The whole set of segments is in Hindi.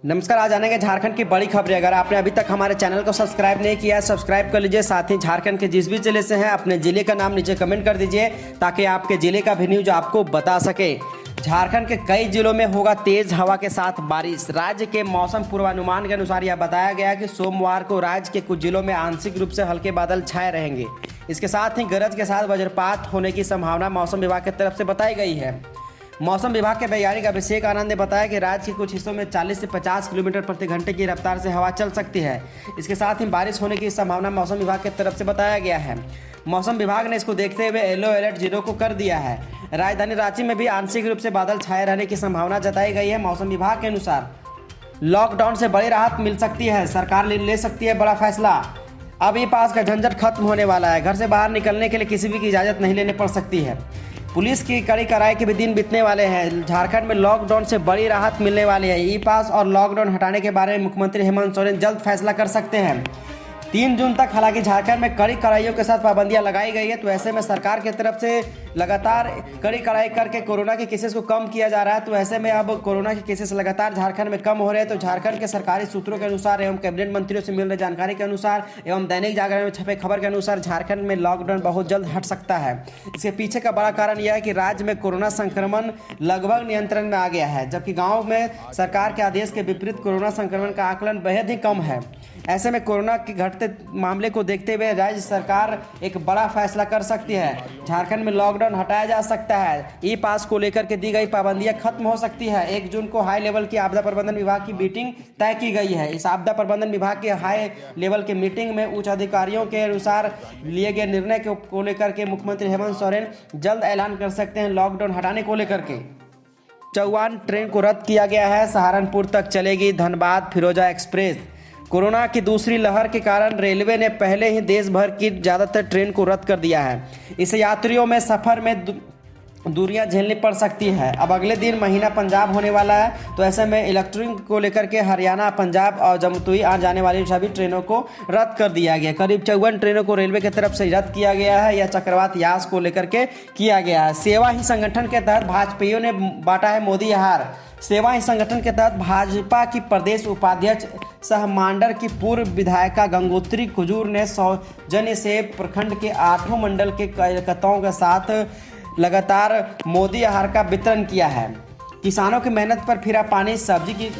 नमस्कार। आज आने के झारखंड की बड़ी खबरें। अगर आपने अभी तक हमारे चैनल को सब्सक्राइब नहीं किया है, सब्सक्राइब कर लीजिए। साथ ही झारखंड के जिस भी जिले से हैं अपने जिले का नाम नीचे कमेंट कर दीजिए ताकि आपके जिले का भी न्यूज आपको बता सके। झारखंड के कई जिलों में होगा तेज हवा के साथ बारिश। राज्य के मौसम पूर्वानुमान के अनुसार यह बताया गया कि सोमवार को राज्य के कुछ जिलों में आंशिक रूप से हल्के बादल छाए रहेंगे। इसके साथ ही गरज के साथ वज्रपात होने की संभावना मौसम विभाग की तरफ से बताई गई है। मौसम विभाग के वैज्ञानिक अभिषेक आनंद ने बताया कि राज्य के कुछ हिस्सों में 40 से 50 किलोमीटर प्रति घंटे की रफ्तार से हवा चल सकती है। इसके साथ ही बारिश होने की संभावना मौसम विभाग की तरफ से बताया गया है। मौसम विभाग ने इसको देखते हुए येलो अलर्ट जिलों को कर दिया है। राजधानी रांची में भी आंशिक रूप से बादल छाए रहने की संभावना जताई गई है। मौसम विभाग के अनुसार लॉकडाउन से बड़ी राहत मिल सकती है। सरकार ले सकती है बड़ा फैसला। अब ई पास का झंझट खत्म होने वाला है। घर से बाहर निकलने के लिए किसी भी की इजाज़त नहीं लेनी पड़ सकती है। पुलिस की कड़ी कार्रवाई के भी दिन बीतने वाले हैं। झारखंड में लॉकडाउन से बड़ी राहत मिलने वाली है। ई पास और लॉकडाउन हटाने के बारे में मुख्यमंत्री हेमंत सोरेन जल्द फैसला कर सकते हैं। 3 जून तक हालांकि झारखंड में कड़ी कड़ाइयों के साथ पाबंदियां लगाई गई है। तो ऐसे में सरकार की तरफ से लगातार कड़ी कड़ाई करके कोरोना के केसेस को कम किया जा रहा है। तो ऐसे में अब कोरोना के केसेस लगातार झारखंड में कम हो रहे हैं। तो झारखंड के सरकारी सूत्रों के अनुसार एवं कैबिनेट मंत्रियों से मिल रही जानकारी के अनुसार एवं दैनिक जागरण में छपे खबर के अनुसार झारखंड में लॉकडाउन बहुत जल्द हट सकता है। इसके पीछे का बड़ा कारण यह है कि राज्य में कोरोना संक्रमण लगभग नियंत्रण में आ गया है, जबकि गाँव में सरकार के आदेश के विपरीत कोरोना संक्रमण का आकलन बेहद ही कम है। ऐसे में कोरोना के घटते मामले को देखते हुए राज्य सरकार एक बड़ा फैसला कर सकती है। झारखंड में लॉकडाउन हटाया जा सकता है। ई पास को लेकर के दी गई पाबंदियां खत्म हो सकती है। 1 जून को हाई लेवल की आपदा प्रबंधन विभाग की मीटिंग तय की गई है। इस आपदा प्रबंधन विभाग के हाई लेवल के मीटिंग में उच्च अधिकारियों के अनुसार लिए गए निर्णय को लेकर के मुख्यमंत्री हेमंत सोरेन जल्द ऐलान कर सकते हैं लॉकडाउन हटाने को लेकर के। चौहान ट्रेन को रद्द किया गया है। सहारनपुर तक चलेगी धनबाद फिरोजा एक्सप्रेस। कोरोना की दूसरी लहर के कारण रेलवे ने पहले ही देश भर की ज़्यादातर ट्रेन को रद्द कर दिया है। इससे यात्रियों में सफ़र में दूरियां झेलनी पड़ सकती है। अब अगले दिन महीना पंजाब होने वाला है। तो ऐसे में इलेक्ट्रिक को लेकर के हरियाणा, पंजाब और जम्मू आ जाने वाली सभी ट्रेनों को रद्द कर दिया गया। करीब 54 ट्रेनों को रेलवे की तरफ से रद्द किया गया है। यह चक्रवात यास को लेकर के किया गया है। सेवा ही संगठन के तहत भाजपाइयों ने बांटा है मोदी हार। सेवा ही संगठन के तहत भाजपा की प्रदेश उपाध्यक्ष सह मांडर की पूर्व विधायिका गंगोत्री कुजूर ने सौजन्य से प्रखंड के 8 मंडल के कार्यकर्ताओं के साथ लगातार मोदी आहार का वितरण किया है। किसानों की मेहनत पर फिरा पानी, सब्जी की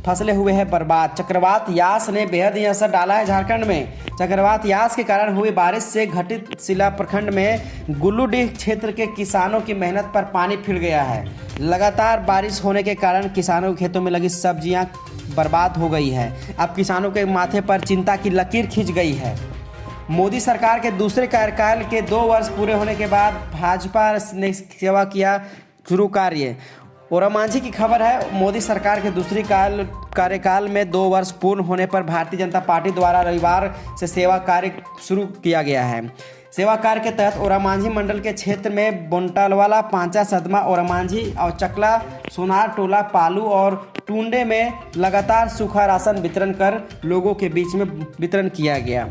फसलें हुए हैं बर्बाद। चक्रवात यास ने बेहद ही असर डाला है झारखंड में। चक्रवात यास के कारण हुई बारिश से घटित शिला प्रखंड में गुल्लूडीह क्षेत्र के किसानों की मेहनत पर पानी फिर गया है। लगातार बारिश होने के कारण किसानों के खेतों में लगी सब्जियां बर्बाद हो गई है। अब किसानों के माथे पर चिंता की लकीर खींच गई है। मोदी सरकार के दूसरे कार्यकाल के 2 वर्ष पूरे होने के बाद भाजपा ने सेवा किया शुरू कार्य। ओरामांझी की खबर है। मोदी सरकार के दूसरी कार्यकाल में 2 वर्ष पूर्ण होने पर भारतीय जनता पार्टी द्वारा रविवार से सेवा कार्य शुरू किया गया है। सेवा कार्य के तहत ओरामांझी मंडल के क्षेत्र में बोंटालवाला, पांचा, सदमा, ओरामांझी और चकला, सोनार टोला, पालू और टूंडे में लगातार सूखा राशन वितरण कर लोगों के बीच में वितरण किया गया।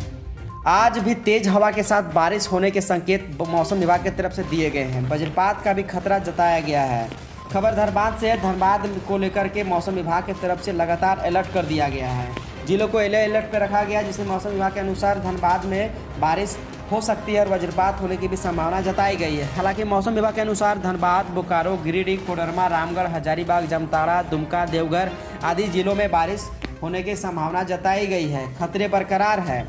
आज भी तेज हवा के साथ बारिश होने के संकेत मौसम विभाग की तरफ से दिए गए हैं। वज्रपात का भी खतरा जताया गया है। खबर धनबाद से है। धनबाद को लेकर के मौसम विभाग की तरफ से लगातार अलर्ट कर दिया गया है। जिलों को येलो अलर्ट पर रखा गया, जिसमें मौसम विभाग के अनुसार धनबाद में बारिश हो सकती है और वज्रपात होने की भी संभावना जताई गई है। हालांकि मौसम विभाग के अनुसार धनबाद, बोकारो, गिरिडीह, कोडरमा, रामगढ़, हजारीबाग, जामताड़ा, दुमका, देवघर आदि जिलों में बारिश होने की संभावना जताई गई है। खतरे बरकरार है।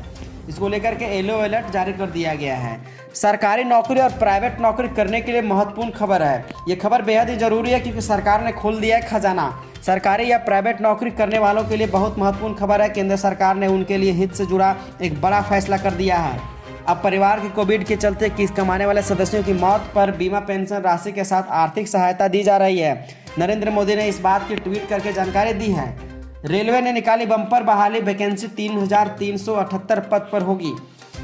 इसको लेकर के येलो अलर्ट जारी कर दिया गया है। सरकारी नौकरी और प्राइवेट नौकरी करने के लिए महत्वपूर्ण खबर है। ये खबर बेहद ही जरूरी है क्योंकि सरकार ने खोल दिया है खजाना। सरकारी या प्राइवेट नौकरी करने वालों के लिए बहुत महत्वपूर्ण खबर है। केंद्र सरकार ने उनके लिए हित से जुड़ा एक बड़ा फैसला कर दिया है। अब परिवार के कोविड के चलते कमाने वाले सदस्यों की मौत पर बीमा पेंशन राशि के साथ आर्थिक सहायता दी जा रही है। नरेंद्र मोदी ने इस बात की ट्वीट करके जानकारी दी है। रेलवे ने निकाली बम्पर बहाली। वैकेंसी 3378 पद पर होगी।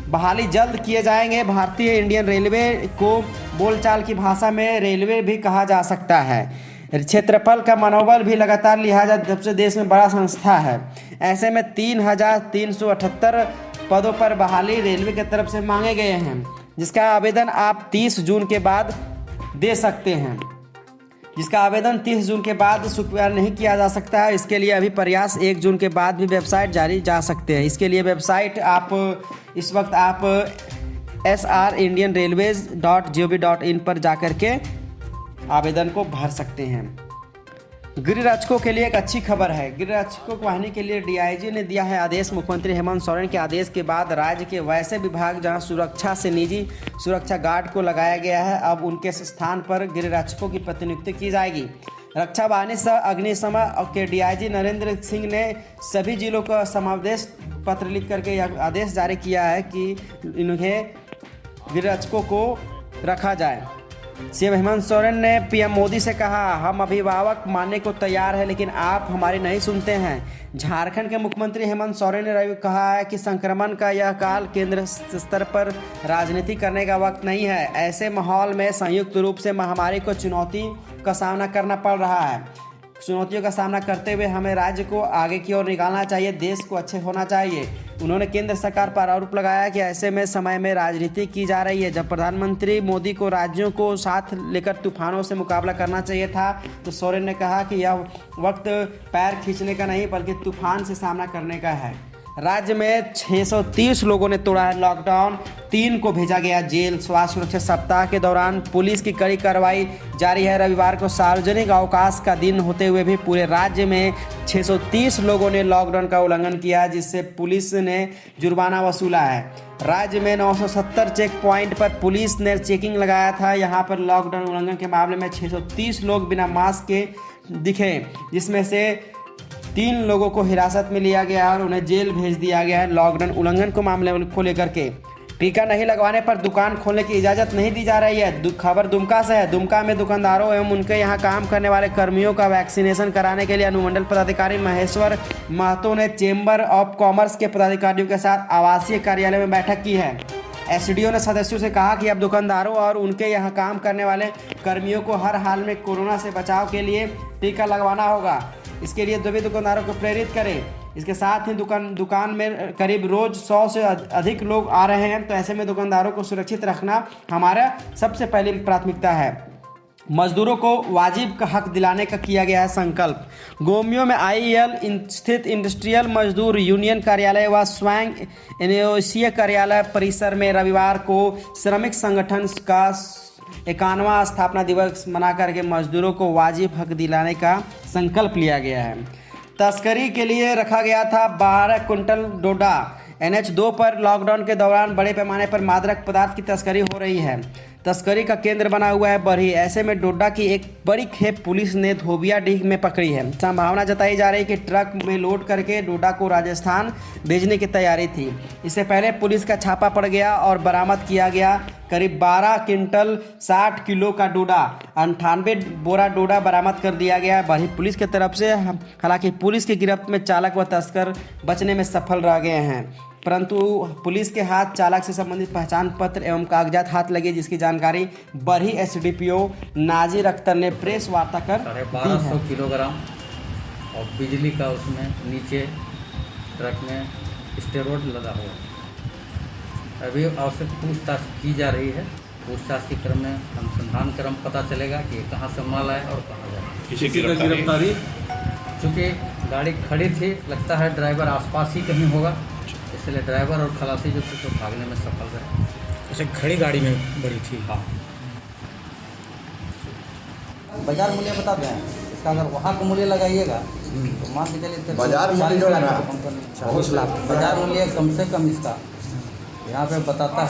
बहाली जल्द किए जाएंगे। भारतीय इंडियन रेलवे को बोलचाल की भाषा में रेलवे भी कहा जा सकता है। क्षेत्रफल का मनोबल भी लगातार लिहाजा जब से देश में बड़ा संस्था है। ऐसे में 3378 पदों पर बहाली रेलवे की तरफ से मांगे गए हैं, जिसका आवेदन आप 30 जून के बाद दे सकते हैं। जिसका आवेदन 30 जून के बाद स्वीकार नहीं किया जा सकता है। इसके लिए अभी प्रयास 1 जून के बाद भी वेबसाइट जारी जा सकते हैं। इसके लिए वेबसाइट इस वक्त आप srindianrailways.gov.in पर जाकर के आवेदन को भर सकते हैं। गृह रक्षकों के लिए एक अच्छी खबर है। गृह रक्षकों को बहाली के लिए डीआईजी ने दिया है आदेश। मुख्यमंत्री हेमंत सोरेन के आदेश के बाद राज्य के वैसे विभाग जहां सुरक्षा से निजी सुरक्षा गार्ड को लगाया गया है, अब उनके स्थान पर गृह रक्षकों की प्रतिनियुक्ति की जाएगी। रक्षा वाहिनी सह अग्निशमन के डीआईजी नरेंद्र सिंह ने सभी जिलों का समावेश पत्र लिख करके यह आदेश जारी किया है कि इन्हें गृह रक्षकों को रखा जाए। सीएम हेमंत सोरेन ने पीएम मोदी से कहा, हम अभिभावक मानने को तैयार हैं लेकिन आप हमारी नहीं सुनते हैं। झारखंड के मुख्यमंत्री हेमंत सोरेन ने कहा है कि संक्रमण का यह काल केंद्र स्तर पर राजनीति करने का वक्त नहीं है। ऐसे माहौल में संयुक्त रूप से महामारी को चुनौती का सामना करना पड़ रहा है। चुनौतियों का सामना करते हुए हमें राज्य को आगे की ओर निकालना चाहिए, देश को अच्छे होना चाहिए। उन्होंने केंद्र सरकार पर आरोप लगाया कि ऐसे में समय में राजनीति की जा रही है। जब प्रधानमंत्री मोदी को राज्यों को साथ लेकर तूफानों से मुकाबला करना चाहिए था, तो सोरेन ने कहा कि यह वक्त पैर खींचने का नहीं बल्कि तूफान से सामना करने का है। राज्य में 630 लोगों ने तोड़ा है लॉकडाउन, 3 को भेजा गया जेल। स्वास्थ्य सुरक्षा सप्ताह के दौरान पुलिस की कड़ी कार्रवाई जारी है। रविवार को सार्वजनिक अवकाश का दिन होते हुए भी पूरे राज्य में 630 लोगों ने लॉकडाउन का उल्लंघन किया, जिससे पुलिस ने जुर्माना वसूला है। राज्य में 970 चेक पॉइंट पर पुलिस ने चेकिंग लगाया था। यहां पर लॉकडाउन उल्लंघन के मामले में 630 लोग बिना मास्क के दिखे, जिसमें से 3 लोगों को हिरासत में लिया गया और उन्हें जेल भेज दिया गया है लॉकडाउन उल्लंघन को मामले को लेकर के। टीका नहीं लगवाने पर दुकान खोलने की इजाज़त नहीं दी जा रही है। खबर दुमका से है। दुमका में दुकानदारों एवं उनके यहां काम करने वाले कर्मियों का वैक्सीनेशन कराने के लिए अनुमंडल पदाधिकारी महेश्वर महतो ने चेंबर ऑफ कॉमर्स के पदाधिकारियों के साथ आवासीय कार्यालय में बैठक की है। एसडीओ ने सदस्यों से कहा कि अब दुकानदारों और उनके यहाँ काम करने वाले कर्मियों को हर हाल में कोरोना से बचाव के लिए टीका लगवाना होगा। इसके लिए सभी दुकानदारों को प्रेरित करें। इसके साथ ही दुकान में करीब रोज 100 से अधिक लोग आ रहे हैं, तो ऐसे में दुकानदारों को सुरक्षित रखना हमारा सबसे पहली प्राथमिकता है। मजदूरों को वाजिब का हक दिलाने का किया गया है संकल्प। गोमियों में आईएल स्थित इंडस्ट्रियल मजदूर यूनियन कार्यालय व स्वयं एनओसी कार्यालय परिसर में रविवार को श्रमिक संगठन का 51वां स्थापना दिवस मना करके मजदूरों को वाजिब हक दिलाने का संकल्प लिया गया है। तस्करी के लिए रखा गया था 12 कुंटल डोडा। NH2 पर लॉकडाउन के दौरान बड़े पैमाने पर मादक पदार्थ की तस्करी हो रही है। तस्करी का केंद्र बना हुआ है बरही। ऐसे में डोडा की एक बड़ी खेप पुलिस ने धोबियाडीह में पकड़ी है। संभावना जताई जा रही है कि ट्रक में लोड करके डोडा को राजस्थान भेजने की तैयारी थी। इससे पहले पुलिस का छापा पड़ गया और बरामद किया गया करीब 12 क्विंटल 60 किलो का डोडा। 98 बोरा डोडा बरामद कर दिया गया है बरही पुलिस की तरफ से। हालांकि पुलिस की गिरफ्त में चालक व तस्कर बचने में सफल रह गए हैं, परंतु पुलिस के हाथ चालक से संबंधित पहचान पत्र एवं कागजात हाथ लगे, जिसकी जानकारी बरही एसडीपीओ नाजिर अख्तर ने प्रेस वार्ता कर 1250 किलोग्राम और बिजली का उसमें नीचे ट्रक में स्टेरॉइड लगा हुआ है। अभी आवश्यक पूछताछ की जा रही है। पूछताछ के क्रम में अनुसंधान क्रम पता चलेगा कि कहाँ से माल आया और कहाँ जाए। किसी की गिरफ्तारी? चूँकि गाड़ी खड़ी थी, लगता है ड्राइवर आसपास ही कहीं होगा, इसलिए ड्राइवर और खलासी जो थे तो भागने में सफल रहे। अच्छा, खड़ी गाड़ी में बड़ी थी। हाँ, बाजार मूल्य बता दें इसका। अगर वहाँ का मूल्य लगाइएगा तो मान के चलिए बाजार मूल्य जो है ना, बाजार मूल्य कम से कम इसका यहाँ पे बताता है।